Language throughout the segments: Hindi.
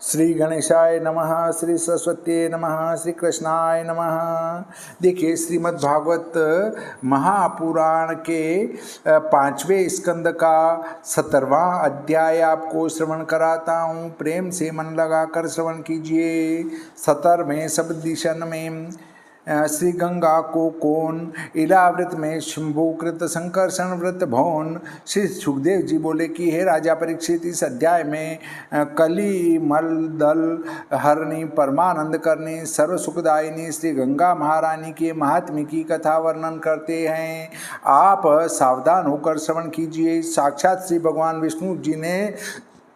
श्री गणेशाय नमः, श्री सरस्वती नमः, श्री कृष्णाय नमः। देखिए, श्रीमद् भागवत महापुराण के 5वें स्कंद का 17वां अध्याय आपको श्रवण कराता हूँ। प्रेम से मन लगाकर श्रवण कीजिए। 17वें शब्द दिशन में श्री गंगा को कौन, इलावृत में शंभुकृत संकर्षण व्रत भवन। श्री सुखदेव जी बोले कि हे राजा परीक्षित, इस अध्याय में कली मल दल हरणी परमानंद करनी सर्व सुखदायिनी श्री गंगा महारानी के महात्म्य की कथा वर्णन करते हैं। आप सावधान होकर श्रवण कीजिए। साक्षात श्री भगवान विष्णु जी ने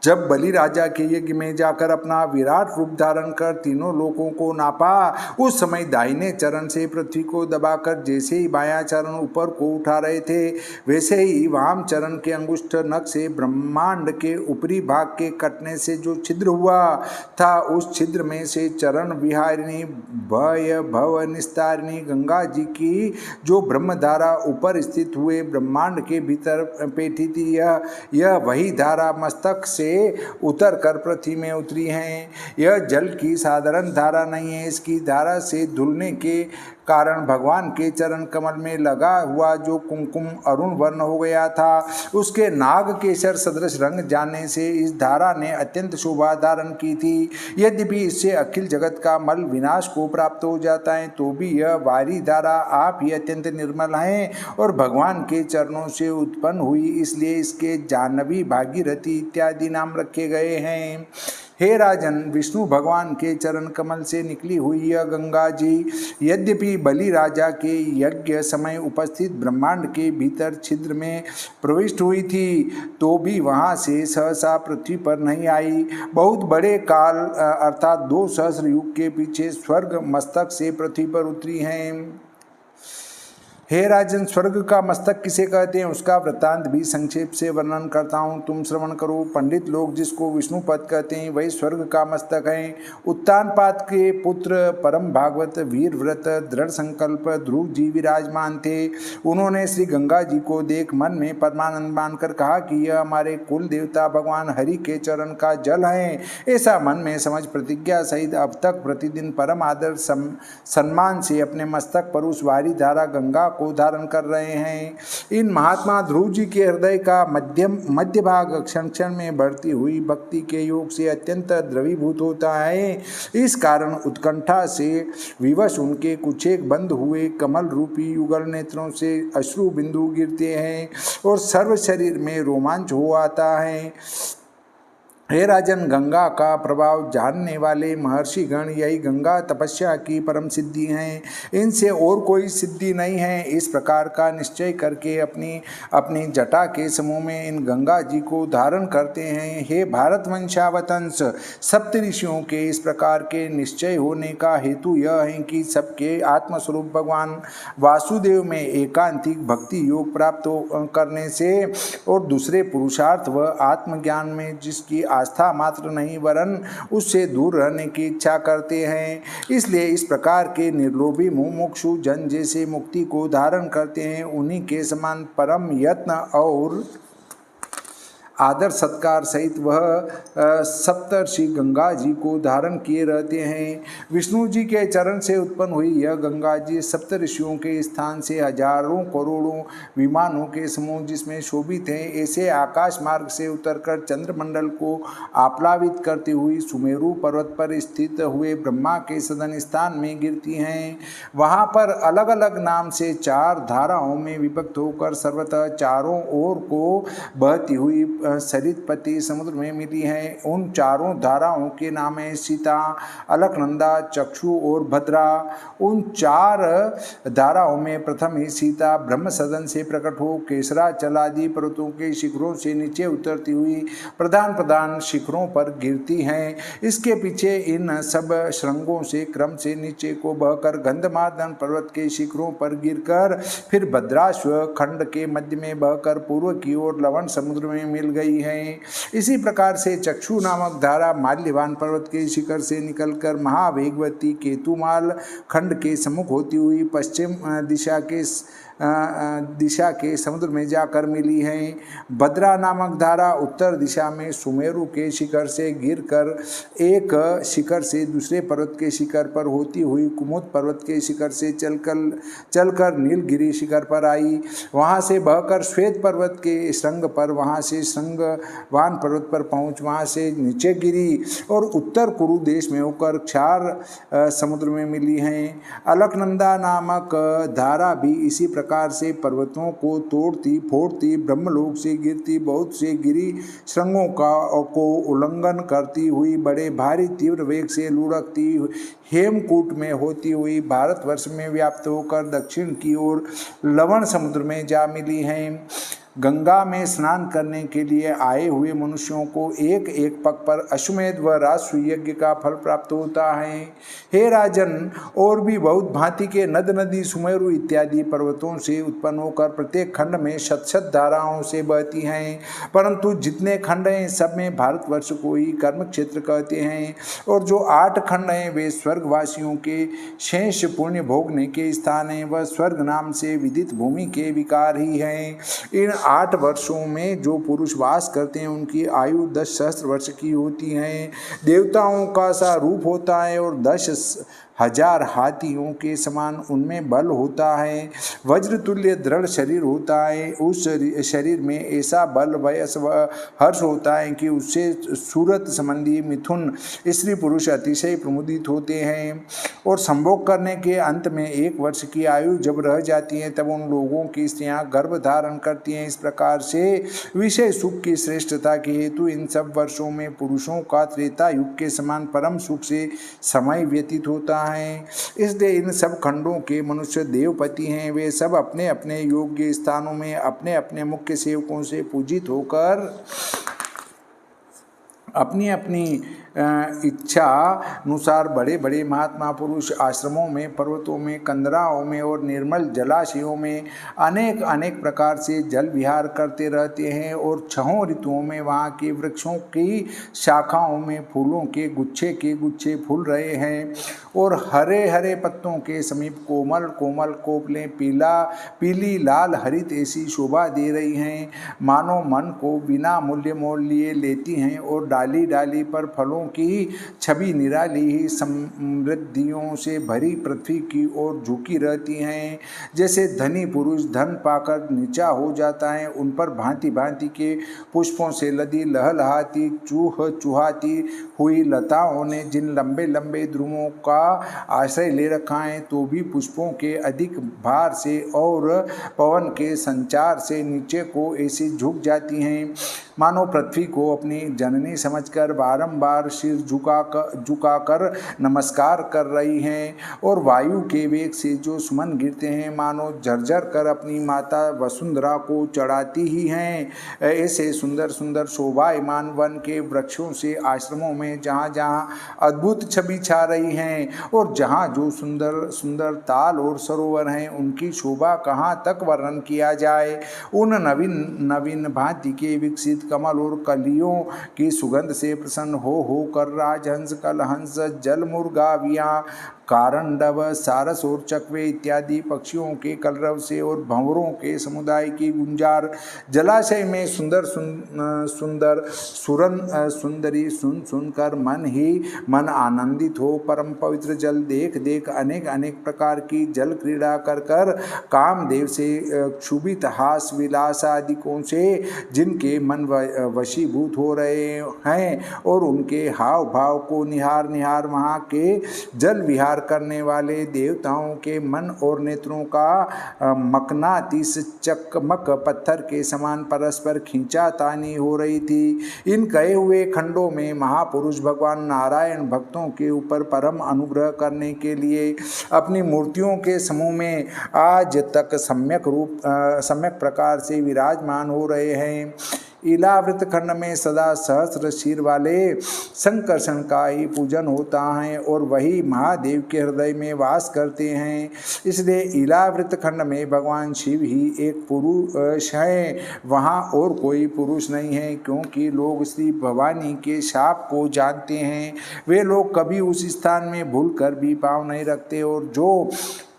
जब बलि राजा के यज्ञ में जाकर अपना विराट रूप धारण कर तीनों लोकों को नापा, उस समय दाहिने चरण से पृथ्वी को दबाकर जैसे ही बायां चरण ऊपर को उठा रहे थे, वैसे ही वाम चरण के अंगुष्ठ नख से ब्रह्मांड के ऊपरी भाग के कटने से जो छिद्र हुआ था, उस छिद्र में से चरण विहारिणी भय भव निस्तारिणी गंगा जी की जो ब्रह्मधारा ऊपर स्थित हुए ब्रह्मांड के भीतर बैठी थी, यह वही धारा मस्तक से उतर कर पृथ्वी में उतरी हैं। यह जल की साधारण धारा नहीं है। इसकी धारा से धुलने के कारण भगवान के चरण कमल में लगा हुआ जो कुमकुम अरुण वर्ण हो गया था, उसके नाग केसर सदृश रंग जाने से इस धारा ने अत्यंत शोभा धारण की थी। यद्यपि इससे अखिल जगत का मल विनाश को प्राप्त हो जाता है, तो भी यह वारी धारा आप ही अत्यंत निर्मल हैं और भगवान के चरणों से उत्पन्न हुई, इसलिए इसके जाह्नवी भागीरथी इत्यादि नाम रखे गए हैं। हे राजन, विष्णु भगवान के चरण कमल से निकली हुई यह गंगा जी यद्यपि बलि राजा के यज्ञ समय उपस्थित ब्रह्मांड के भीतर छिद्र में प्रविष्ट हुई थी, तो भी वहां से सहसा पृथ्वी पर नहीं आई। बहुत बड़े काल अर्थात 2 सहस्र युग के पीछे स्वर्ग मस्तक से पृथ्वी पर उतरी हैं। हे राजन, स्वर्ग का मस्तक किसे कहते हैं, उसका वृत्तांत भी संक्षेप से वर्णन करता हूँ, तुम श्रवण करो। पंडित लोग जिसको विष्णुपद कहते हैं, वही स्वर्ग का मस्तक है। उत्तानपाद के पुत्र परम भागवत वीर व्रत दृढ़ संकल्प ध्रुव जी विराजमान थे। उन्होंने श्री गंगा जी को देख मन में परमानंद मानकर कहा कि यह हमारे कुल देवता भगवान हरि के चरण का जल है। ऐसा मन में समझ प्रतिज्ञा सहित अब तक प्रतिदिन परम आदर सम्मान से अपने मस्तक पर उस वारी धारा गंगा को धारण कर रहे हैं। इन महात्मा ध्रुव जी के हृदय का मध्य भाग क्षण क्षण में बढ़ती हुई भक्ति के योग से अत्यंत द्रवीभूत होता है। इस कारण उत्कंठा से विवश उनके कुछेक बंद हुए कमल रूपी युगल नेत्रों से अश्रु बिंदु गिरते हैं और सर्व शरीर में रोमांच हो आता है। हे राजन, गंगा का प्रभाव जानने वाले महर्षि गण यही गंगा तपस्या की परम सिद्धि हैं। इनसे और कोई सिद्धि नहीं है। इस प्रकार का निश्चय करके अपनी जटा के समूह में इन गंगा जी को धारण करते हैं। हे भारत वंशावतंस, सप्तऋषियों के इस प्रकार के निश्चय होने का हेतु यह है कि सबके आत्मस्वरूप भगवान वासुदेव में एकांतिक भक्ति योग प्राप्त करने से और दूसरे पुरुषार्थ व आत्मज्ञान में जिसकी आस्था मात्र नहीं वरन उससे दूर रहने की इच्छा करते हैं। इसलिए इस प्रकार के निर्लोभी मुमुक्षु जन जैसे मुक्ति को धारण करते हैं, उन्हीं के समान परम यत्न और आदर सत्कार सहित वह सप्तर्षि गंगा जी को धारण किए रहते हैं। विष्णु जी के चरण से उत्पन्न हुई यह गंगा जी सप्तऋषियों के स्थान से हजारों करोड़ों विमानों के समूह जिसमें शोभित हैं, ऐसे आकाश मार्ग से उतरकर चंद्रमंडल को आप्लावित करती हुई सुमेरु पर्वत पर स्थित हुए ब्रह्मा के सदन स्थान में गिरती हैं। वहाँ पर अलग अलग नाम से 4 धाराओं में विभक्त होकर सर्वतः चारों ओर को बहती हुई सरितपति समुद्र में मिली है। उन चारों धाराओं के नाम है सीता, अलकनंदा, चक्षु और भद्रा। उन 4 धाराओं में प्रथम ही सीता ब्रह्म सदन से प्रकट हो केसराचलादि पर्वतों के शिखरों से नीचे उतरती हुई प्रधान शिखरों पर गिरती हैं। इसके पीछे इन सब श्रृंगों से क्रम से नीचे को बहकर गंधमार्दन पर्वत के शिखरों पर गिरकर फिर भद्राश्व खंड के मध्य में बहकर पूर्व की ओर लवण समुद्र में मिल गई है। इसी प्रकार से चक्षु नामक धारा माल्यवान पर्वत के शिखर से निकलकर महावेगवती केतुमाल खंड के सम्मुख होती हुई पश्चिम दिशा के दिशा के समुद्र में जाकर मिली हैं। भद्रा नामक धारा उत्तर दिशा में सुमेरु के शिखर से गिरकर एक शिखर से दूसरे पर्वत के शिखर पर होती हुई कुमुद पर्वत के शिखर से चलकर नीलगिरी शिखर पर आई। वहाँ से बहकर श्वेत पर्वत के श्रृंग पर, वहाँ से श्रृंगवान पर्वत पर पहुँच वहाँ से नीचे गिरी और उत्तर कुरु देश में होकर क्षार समुद्र में मिली हैं। अलकनंदा नामक धारा भी इसी प्रकार से पर्वतों को तोड़ती फोड़ती ब्रह्मलोक से गिरती बहुत से गिरी श्रृंगों को उल्लंघन करती हुई बड़े भारी तीव्र वेग से लुढ़कती हेमकूट में होती हुई भारतवर्ष में व्याप्त होकर दक्षिण की ओर लवण समुद्र में जा मिली हैं। गंगा में स्नान करने के लिए आए हुए मनुष्यों को एक एक पग पर अश्वमेध व राजसूय यज्ञ का फल प्राप्त होता है। हे राजन, और भी बहुत भांति के नद नदी सुमेरु इत्यादि पर्वतों से उत्पन्न होकर प्रत्येक खंड में शत धाराओं से बहती हैं, परंतु जितने खंड हैं सब में भारतवर्ष को ही कर्म क्षेत्र कहते हैं। और जो 8 खंड हैं वे स्वर्गवासियों के शेष पुण्य भोगने के स्थान हैं। वह स्वर्ग नाम से विदित भूमि के विकार ही हैं। इन 8 वर्षों में जो पुरुष वास करते हैं उनकी आयु 10 सहस्त्र वर्ष की होती है। देवताओं का सा रूप होता है और 10,000 हाथियों के समान उनमें बल होता है। वज्र तुल्य दृढ़ शरीर होता है। उस शरीर में ऐसा बल वयस व हर्ष होता है कि उससे सूरत संबंधी मिथुन स्त्री पुरुष अतिशय प्रमुदित होते हैं। और संभोग करने के अंत में 1 वर्ष की आयु जब रह जाती है तब उन लोगों की स्त्रियां गर्भ धारण करती हैं। इस प्रकार से विषय सुख की श्रेष्ठता के हेतु इन सब वर्षों में पुरुषों का त्रेता युग के समान परम सुख से समय व्यतीत होता है। इसलिए इन सब खंडों के मनुष्य देवपति हैं। वे सब अपने अपने योग्य स्थानों में अपने अपने मुख्य सेवकों से पूजित होकर अपनी अपनी इच्छा अनुसार बड़े बड़े महात्मा पुरुष आश्रमों में, पर्वतों में, कंदराओं में और निर्मल जलाशयों में अनेक अनेक प्रकार से जल विहार करते रहते हैं। और 6 ऋतुओं में वहाँ के वृक्षों की शाखाओं में फूलों के गुच्छे फूल रहे हैं और हरे हरे पत्तों के समीप कोमल कोमल कोपलें पीली लाल हरित ऐसी शोभा दे रही हैं, मानो मन को बिना मूल्य मोल लिए लेती हैं। और डाली डाली पर फलों की छवि निराली ही समृद्धियों से भरी पृथ्वी की ओर झुकी रहती हैं। जैसे धनी पुरुष धन पाकर नीचा हो जाता है, उन पर भांति भांति के पुष्पों से लदी लहलहाती चूहाती हुई लताओं ने जिन लंबे लंबे ध्रुवों का आश्रय ले रखा है, तो भी पुष्पों के अधिक भार से और पवन के संचार से नीचे को ऐसी झुक जाती हैं मानो पृथ्वी को अपनी जननी समझकर बारंबार सिर झुकाकर नमस्कार कर रही हैं। और वायु के वेग से जो सुमन गिरते हैं मानो झरझर कर अपनी माता वसुंधरा को चढ़ाती ही हैं। ऐसे सुंदर सुंदर शोभायमान वन के वृक्षों से आश्रमों में जहाँ जहाँ अद्भुत छवि छा रही हैं और जहाँ जो सुंदर सुंदर ताल और सरोवर हैं, उनकी शोभा कहाँ तक वर्णन किया जाए। उन नवीन नवीन भांति के विकसित कमल और कलियों की सुगंध से प्रसन्न हो कर राजहंस, कलहंस, जलमुर्गावियाँ, कारंडव, सारस और चकवे इत्यादि पक्षियों के कलरव से और भंवरों के समुदाय की गुंजार जलाशय में सुंदर सुंदर सुंदरी सुनकर मन ही मन आनंदित हो। परम पवित्र जल देख देख अनेक अनेक प्रकार की जल क्रीड़ा कर कर कामदेव से क्षुभित हास विलास आदिकों से जिनके मन वशीभूत हो रहे हैं और उनके हाव भाव को निहार निहार वहाँ के जल विहार करने वाले देवताओं के मन और नेत्रों का मकनातीस चकमक पत्थर के समान परस्पर खींचातानी हो रही थी। इन कहे हुए खंडों में महापुरुष भगवान नारायण भक्तों के ऊपर परम अनुग्रह करने के लिए अपनी मूर्तियों के समूह में आज तक सम्यक प्रकार से विराजमान हो रहे हैं। इलावृत खंड में सदा सहस्र शीर वाले संकर्षण का ही पूजन होता है और वही महादेव के हृदय में वास करते हैं। इसलिए इलावृत खंड में भगवान शिव ही एक पुरुष हैं, वहाँ और कोई पुरुष नहीं है, क्योंकि लोग श्री भवानी के शाप को जानते हैं। वे लोग कभी उस स्थान में भूल कर भी पाँव नहीं रखते और जो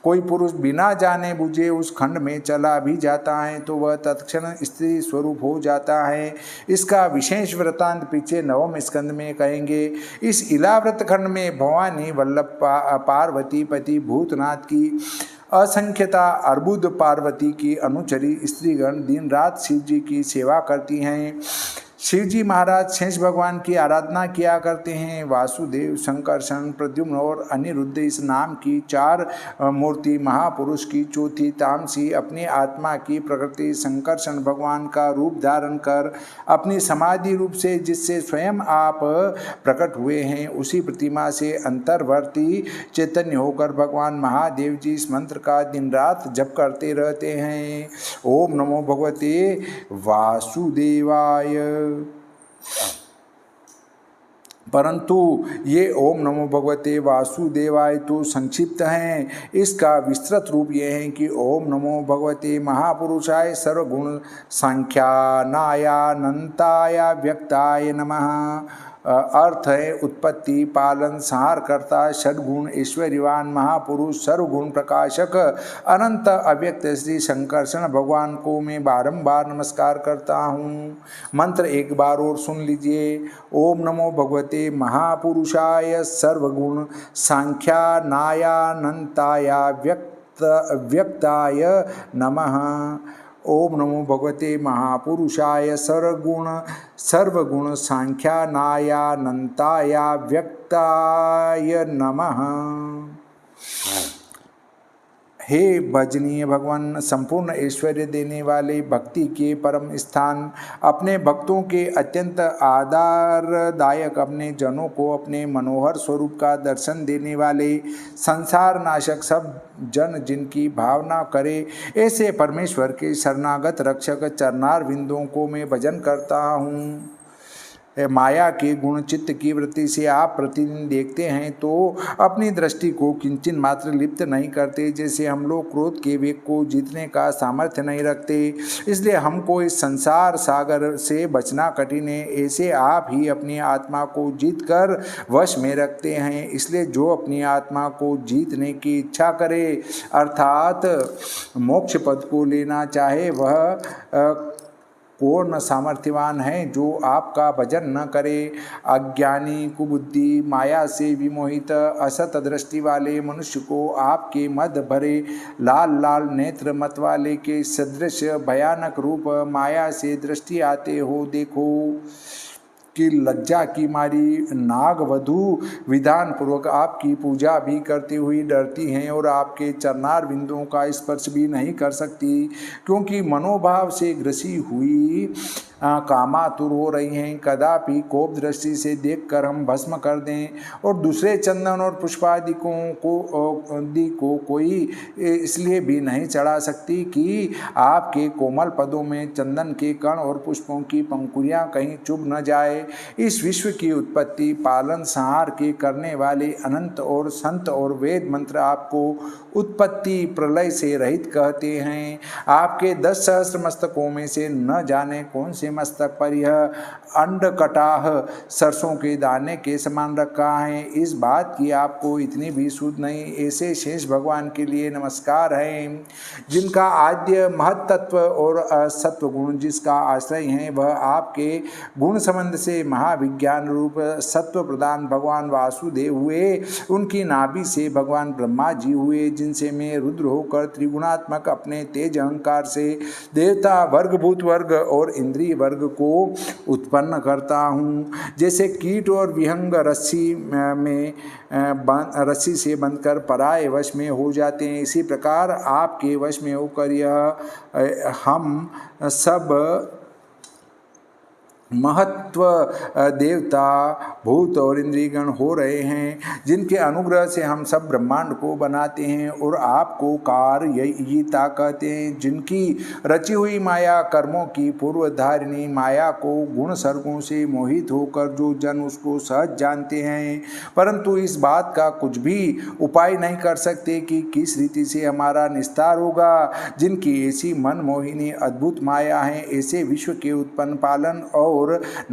कोई पुरुष बिना जाने बुझे उस खंड में चला भी जाता है तो वह तत्क्षण स्त्री स्वरूप हो जाता है। इसका विशेष वृत्तांत पीछे 9वें स्कंद में कहेंगे। इस इलाव्रत खंड में भवानी वल्लभ पार्वती पति भूतनाथ की असंख्यता अर्बुद पार्वती की अनुचरी स्त्रीगण दिन रात शिव जी की सेवा करती हैं। शिव जी महाराज शेष भगवान की आराधना किया करते हैं। वासुदेव, संकर्षण, प्रद्युम्न और अनिरुद्ध इस नाम की 4 मूर्ति महापुरुष की चौथी तामसी अपनी आत्मा की प्रकृति संकर्षण भगवान का रूप धारण कर अपनी समाधि रूप से जिससे स्वयं आप प्रकट हुए हैं उसी प्रतिमा से अंतर्वर्ती चैतन्य होकर भगवान महादेव जी इस मंत्र का दिन रात जप करते रहते हैं। ओम नमो भगवते वासुदेवाय। परंतु ये ओम नमो भगवते वासुदेवाय तो संक्षिप्त हैं। इसका विस्तृत रूप ये है कि ओम नमो भगवते महापुरुषाय सर्वगुण सांख्यानायानंताय व्यक्ताय नमः। अर्थ है उत्पत्ति, पालन, संहार करता, षड्गुण, ऐश्वर्यवान महापुरुष, सर्वगुण प्रकाशक, अनंत अव्यक्त श्री संकर्षण भगवान को मैं बारंबार नमस्कार करता हूँ। मंत्र एक बार और सुन लीजिए। ओम नमो भगवते महापुरुषाय सर्वगुण सांख्यानायानंताय व्यक्ताय नमः। ओम नमो भगवते महापुरुषाय सर्वगुण सांख्यानायानंताय व्यक्ताय नमः। हे भजनीय भगवान, संपूर्ण ऐश्वर्य देने वाले, भक्ति के परम स्थान, अपने भक्तों के अत्यंत आधारदायक, अपने जनों को अपने मनोहर स्वरूप का दर्शन देने वाले, संसार नाशक, सब जन जिनकी भावना करे ऐसे परमेश्वर के शरणागत रक्षक चरणार बिंदुओं को मैं भजन करता हूँ। माया के गुण चित्त की वृत्ति से आप प्रतिदिन देखते हैं तो अपनी दृष्टि को किंचित मात्र लिप्त नहीं करते। जैसे हम लोग क्रोध के वेग को जीतने का सामर्थ्य नहीं रखते, इसलिए हमको इस संसार सागर से बचना कठिन है, ऐसे आप ही अपनी आत्मा को जीत कर वश में रखते हैं। इसलिए जो अपनी आत्मा को जीतने की इच्छा करे अर्थात मोक्ष पद को लेना चाहे वह पूर्ण सामर्थ्यवान है। जो आपका भजन न करे, अज्ञानी, कुबुद्धि, माया से विमोहित, असत दृष्टि वाले मनुष्य को आपके मद भरे लाल लाल नेत्र मत वाले के सदृश भयानक रूप माया से दृष्टि आते हो देखो कि लज्जा की मारी नागवधू विधान पूर्वक आपकी पूजा भी करती हुई डरती हैं और आपके चरणार बिंदुओं का स्पर्श भी नहीं कर सकती, क्योंकि मनोभाव से ग्रसी हुई कामातुर हो रही हैं। कदापि कोप दृष्टि से देखकर हम भस्म कर दें और दूसरे चंदन और पुष्पादिकों को कोई इसलिए भी नहीं चढ़ा सकती कि आपके कोमल पदों में चंदन के कण और पुष्पों की पंखुड़ियाँ कहीं चुभ न जाए। इस विश्व की उत्पत्ति, पालन, संहार के करने वाले अनंत और संत और वेद मंत्र आपको उत्पत्ति प्रलय से रहित कहते हैं। आपके 10 सहस्त्र मस्तकों में से न जाने कौन से मस्तक पर यह अंडकटाह सरसों के दाने के समान रखा है, इस बात की आपको इतनी भी सूझ नहीं। ऐसे शेष भगवान के लिए नमस्कार है जिनका आद्य महत्त्व और सत्व गुण जिसका आश्रय है, वह आपके गुण संबंध से महाविज्ञान रूप सत्व प्रदान भगवान वासुदेव हुए। उनकी नाभि से भगवान ब्रह्मा जी हुए, जिनसे मैं रुद्र होकर त्रिगुणात्मक अपने तेज अहंकार से देवता वर्ग, भूत वर्ग और इंद्रिय वर्ग को उत्पन्न करता हूँ। जैसे कीट और विहंग रस्सी से बंधकर पराये वश में हो जाते हैं, इसी प्रकार आपके वश में होकर यह हम सब महत्व देवता, भूत और इंद्रियगण हो रहे हैं, जिनके अनुग्रह से हम सब ब्रह्मांड को बनाते हैं और आपको कार्ययिता कहते हैं। जिनकी रची हुई माया कर्मों की पूर्वधारिणी माया को गुण सर्गों से मोहित होकर जो जन उसको सहज जानते हैं, परंतु इस बात का कुछ भी उपाय नहीं कर सकते कि किस रीति से हमारा निस्तार होगा। जिनकी ऐसी मन मोहिनी अद्भुत माया है, ऐसे विश्व के उत्पन्न, पालन और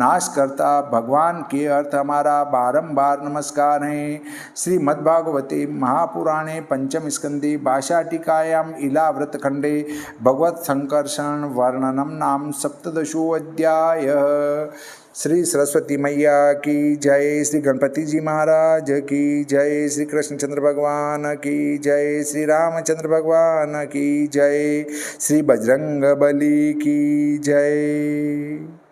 नाश करता भगवान के अर्थ हमारा बारंबार नमस्कार है। श्रीमद्भागवते महापुराणे पंचम स्कंदे भाषाटिकायाम इलाव्रत खंडे भगवत संकर्षण वर्णनम नाम सप्तदशोऽध्याय। श्री सरस्वती मैया की जय, श्री गणपति जी महाराज की जय, श्री कृष्णचंद्र भगवान की जय, श्री रामचंद्र भगवान की जय, श्री बजरंग बली की जय।